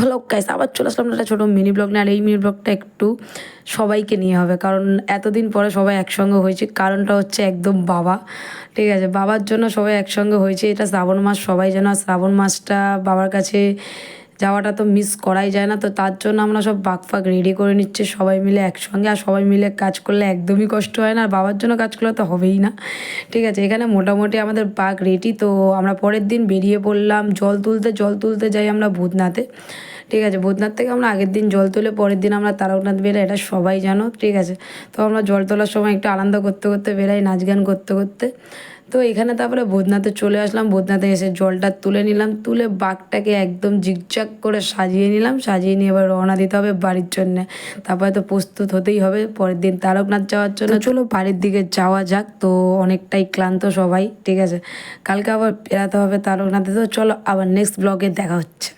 Hello guys, আবার চলে আসলাম একটা ছোটো মিনি ব্লগ নিয়ে। আর এই মিনি ব্লগটা একটু সবাইকে নিয়ে হবে, কারণ এতদিন পরে সবাই একসঙ্গে হয়েছে। কারণটা হচ্ছে একদম বাবা, ঠিক আছে, বাবার জন্য সবাই একসঙ্গে হয়েছে। এটা শ্রাবণ মাস, সবাই যেন শ্রাবণ মাসটা বাবার কাছে যাওয়াটা তো মিস করাই যায় না। তো তার জন্য আমরা সব বাগ ফাগ রেডি করে নিচ্ছি সবাই মিলে একসঙ্গে। আর সবাই মিলে কাজ করলে একদমই কষ্ট হয় না, আর বাবার জন্য কাজ করলে তো হবেই না, ঠিক আছে। এখানে মোটামুটি আমাদের বাগ রেডি। তো আমরা পরের দিন বেরিয়ে পড়লাম জল তুলতে যাই আমরা ভূতনাথে, ঠিক আছে। ভূতনাথ থেকে আমরা আগের দিন জল তুলে পরের দিন আমরা তারকনাথ বেরাই, এটা সবাই জানো, ঠিক আছে। তো আমরা জল তোলার সময় একটু আনন্দ করতে করতে বেরাই, নাচ গান করতে করতে। তো এখানে তারপরে ভূতনাথে চলে আসলাম। ভূতনাথে এসে জলটা তুলে নিলাম, তুলে বাঘটাকে একদম জিগজাগ করে সাজিয়ে নিলাম। সাজিয়ে নিয়ে এবার রওনা দিতে হবে বাড়ির জন্যে। তারপরে তো প্রস্তুত হতেই হবে পরের দিন তারকনাথ যাওয়ার জন্য। চলো বাড়ির দিকে যাওয়া যাক। তো অনেকটাই ক্লান্ত সবাই, ঠিক আছে। কালকে আবার বেরাতে হবে তারকনাথে। তো চলো আবার নেক্সট ব্লগে দেখা হচ্ছে।